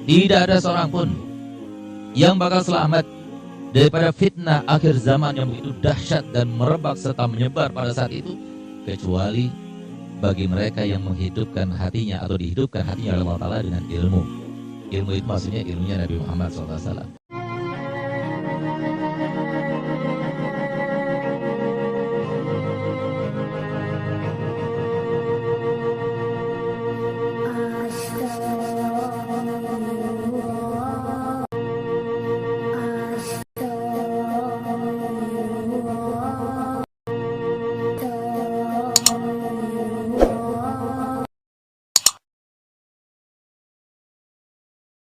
Tidak ada seorang pun yang bakal selamat daripada fitnah akhir zaman yang begitu dahsyat dan merebak serta menyebar pada saat itu, kecuali bagi mereka yang menghidupkan hatinya atau dihidupkan hatinya oleh Allah Ta'ala dengan ilmu. Ilmu itu maksudnya ilmunya Nabi Muhammad SAW.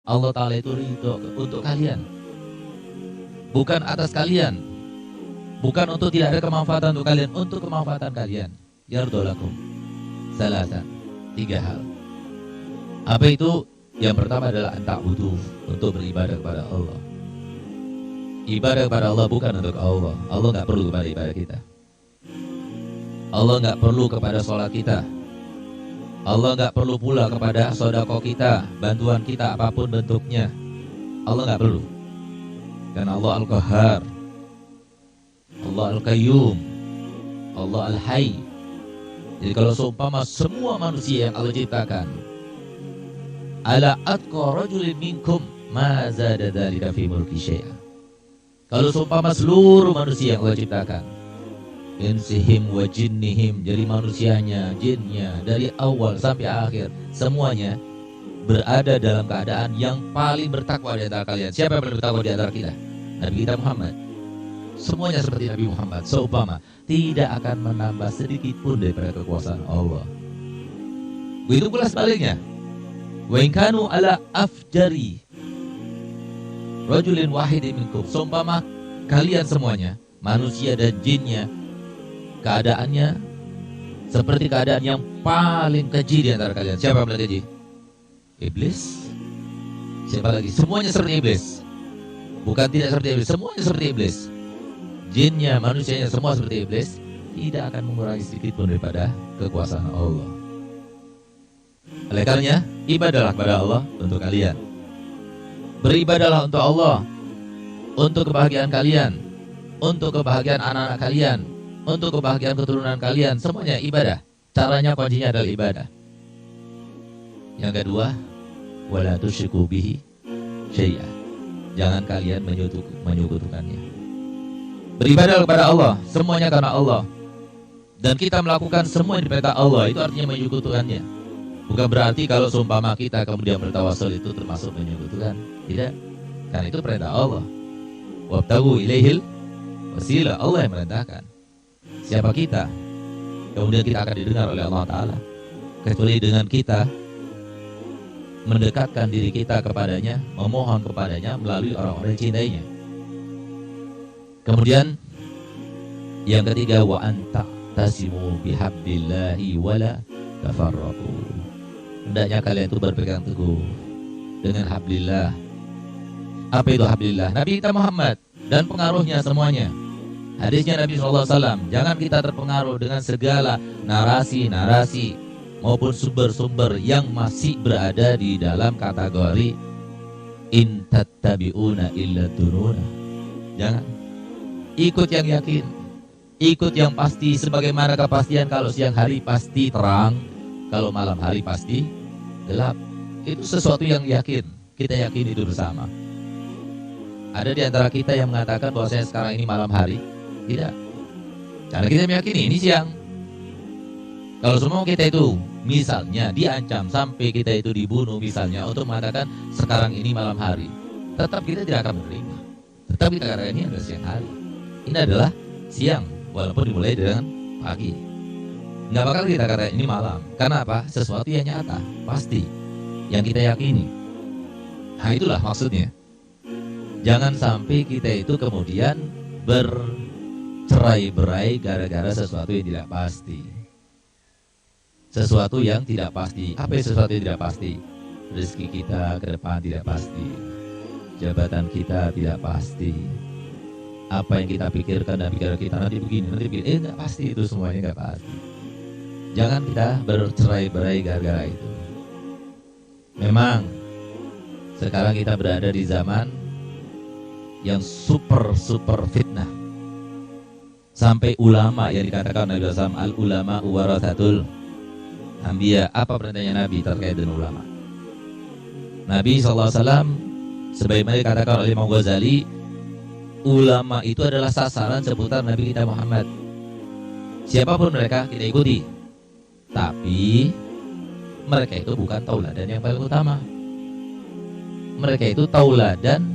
Allah Ta'ala itu ridho untuk kalian, bukan atas kalian, bukan untuk tidak ada kemanfaatan untuk kalian, untuk kemanfaatan kalian. Yardolakum salatan, 3 hal. Apa itu? Yang pertama adalah anta'budu, untuk beribadah kepada Allah. Ibadah kepada Allah bukan untuk Allah. Allah nggak perlu kepada ibadah kita. Allah nggak perlu kepada sholat kita. Allah nggak perlu pula kepada sodako kita, bantuan kita apapun bentuknya. Allah nggak perlu. Karena Allah Al-Qahhar, Allah Al-Qayyum, Allah Al-Hayy. Jadi kalau seumpama semua manusia yang Allah ciptakan, ala atqa rajulin minkum ma zada dzalika fi mulki syai'a. Kalau seumpama seluruh manusia yang Allah ciptakan, insihim wa jinnihim, jadi manusianya, jinnya, dari awal sampai akhir, semuanya berada dalam keadaan yang paling bertakwa di antara kalian. Siapa yang paling bertakwa di antara kita? Nabi kita Muhammad. Semuanya seperti Nabi Muhammad. Seumpama tidak akan menambah sedikit pun daripada kekuasaan Allah. Begitu pula sebaliknya. Wa in kanu ala afjari rajulin wahidin minkum, seumpama kalian semuanya, manusia dan jinnya, keadaannya seperti keadaan yang paling keji di antara kalian. Siapa yang paling keji? Iblis. Siapa lagi? Semuanya seperti iblis. Bukan tidak seperti iblis, semuanya seperti iblis. Jinnya, manusianya, semua seperti iblis. Tidak akan mengurangi sedikit pun daripada kekuasaan Allah. Oleh karenanya, ibadahlah kepada Allah untuk kalian. Beribadahlah untuk Allah, untuk kebahagiaan kalian, untuk kebahagiaan anak-anak kalian, untuk kebahagiaan keturunan kalian. Semuanya ibadah. Caranya, kuncinya adalah ibadah. Yang kedua, wala tusyriku bihi syai'a. Jangan kalian menyekutukannya. Beribadah kepada Allah, semuanya karena Allah. Dan kita melakukan semua yang diperintah Allah, itu artinya menyekutukannya. Bukan berarti kalau seumpama kita kemudian bertawasul itu termasuk menyekutukan. Tidak. Karena itu perintah Allah. Wabtagu ilaihil wasilah. Allah yang merintahkan. Siapa kita? Kemudian kita akan didengar oleh Allah Ta'ala, kecuali dengan kita mendekatkan diri kita kepadanya, memohon kepadanya melalui orang-orang yang cintainya. Kemudian yang ketiga, wa anta tasimu bihablillahi wala tafarraqu. Hendaknya kalian itu berpegang teguh dengan hablillah. Apa itu hablillah? Nabi kita Muhammad dan pengaruhnya semuanya. Hadisnya Nabi SAW, jangan kita terpengaruh dengan segala narasi-narasi maupun sumber-sumber yang masih berada di dalam kategori in tattabi'una illa dununa. Jangan. Ikut yang yakin, ikut yang pasti, sebagaimana kepastian kalau siang hari pasti terang, kalau malam hari pasti gelap. Itu sesuatu yang yakin, kita yakin itu bersama. Ada di antara kita yang mengatakan bahwa saya sekarang ini malam hari. Tidak. Karena kita meyakini ini siang. Kalau semua kita itu misalnya diancam sampai kita itu dibunuh misalnya untuk mengatakan sekarang ini malam hari, tetap kita tidak akan menerima. Tetap kita katakan ini adalah siang hari. Ini adalah siang walaupun dimulai dengan pagi. Nggak bakal kita katakan ini malam. Karena apa? Sesuatu yang nyata, pasti, yang kita yakini. Nah itulah maksudnya. Jangan sampai kita itu kemudian bercerai-berai gara-gara sesuatu yang tidak pasti. Sesuatu yang tidak pasti. Apa sesuatu yang tidak pasti? Rezeki kita ke depan tidak pasti. Jabatan kita tidak pasti. Apa yang kita pikirkan dan pikiran kita nanti begini, nanti begini. Enggak pasti, itu semuanya enggak pasti. Jangan kita bercerai-berai gara-gara itu. Memang Sekarang kita berada di zaman yang super fitnah. Sampai ulama yang dikatakan Nabi SAW, al-ulama warathatul anbiya. Apa perintahnya Nabi terkait dengan ulama? Nabi SAW sebagaimana dikatakan oleh Imam Ghazali, ulama itu adalah sasaran seputar Nabi kita Muhammad. Siapapun mereka kita ikuti, tapi mereka itu bukan tauladan yang paling utama. Mereka itu tauladan,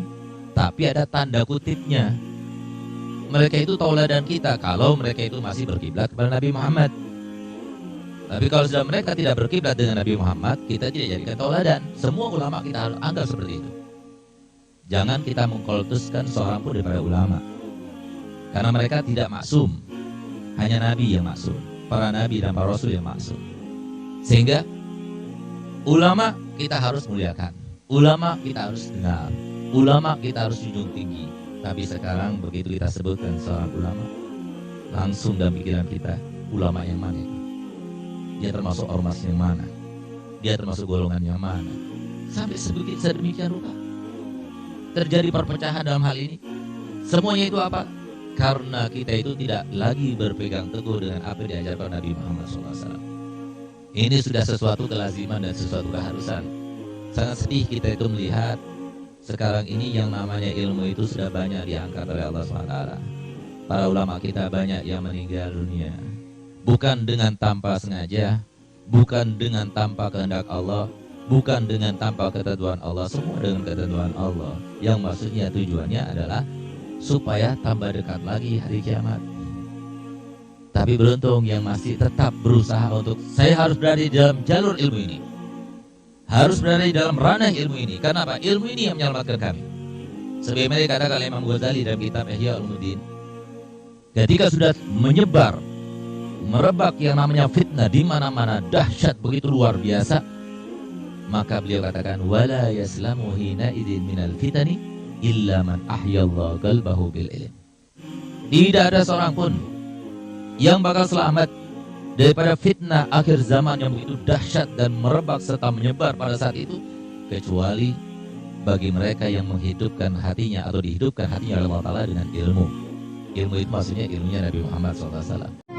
tapi ada tanda kutipnya. Mereka itu tauladan kita kalau mereka itu masih berkiblat kepada Nabi Muhammad. Tapi kalau sudah mereka tidak berkiblat dengan Nabi Muhammad, kita tidak jadikan tauladan. Semua ulama kita harus anggap seperti itu. Jangan kita mengkultuskan seorang pun daripada ulama, karena mereka tidak maksum. Hanya Nabi yang maksum, para Nabi dan para Rasul yang maksum. Sehingga ulama kita harus muliakan, ulama kita harus dengar, ulama kita harus junjung tinggi. Tapi sekarang begitu kita sebutkan seorang ulama, langsung dalam pikiran kita, ulama yang mana itu? Dia termasuk ormas yang mana? Dia termasuk golongan yang mana? Sampai sedemikian rupa terjadi perpecahan dalam hal ini. Semuanya itu apa? Karena kita itu tidak lagi berpegang teguh dengan apa yang diajarkan Nabi Muhammad SAW. Ini sudah sesuatu kelaziman dan sesuatu keharusan. Sangat sedih kita itu melihat sekarang ini yang namanya ilmu itu sudah banyak diangkat oleh Allah SWT. Para ulama kita banyak yang meninggal dunia, bukan dengan tanpa sengaja, bukan dengan tanpa kehendak Allah, bukan dengan tanpa ketentuan Allah, semua dengan ketentuan Allah. Yang maksudnya tujuannya adalah supaya tambah dekat lagi hari kiamat. Tapi beruntung yang masih tetap berusaha untuk saya harus berada di dalam jalur ilmu ini, harus berada di dalam ranah ilmu ini. Karena apa? Ilmu ini yang menyelamatkan kami. Sebagaimana dikatakan oleh Imam Ghazali dalam kitab Ihya Ulumuddin, ketika sudah menyebar, merebak yang namanya fitnah di mana-mana, dahsyat begitu luar biasa, maka beliau katakan wala yaslamu hina idzin minal fitani illa man ahyallahu qalbahu bil ilm. Tidak ada seorang pun yang bakal selamat daripada fitnah akhir zaman yang begitu dahsyat dan merebak serta menyebar pada saat itu, kecuali bagi mereka yang menghidupkan hatinya atau dihidupkan hatinya oleh Allah Ta'ala dengan ilmu. Ilmu itu maksudnya ilmunya Nabi Muhammad SAW.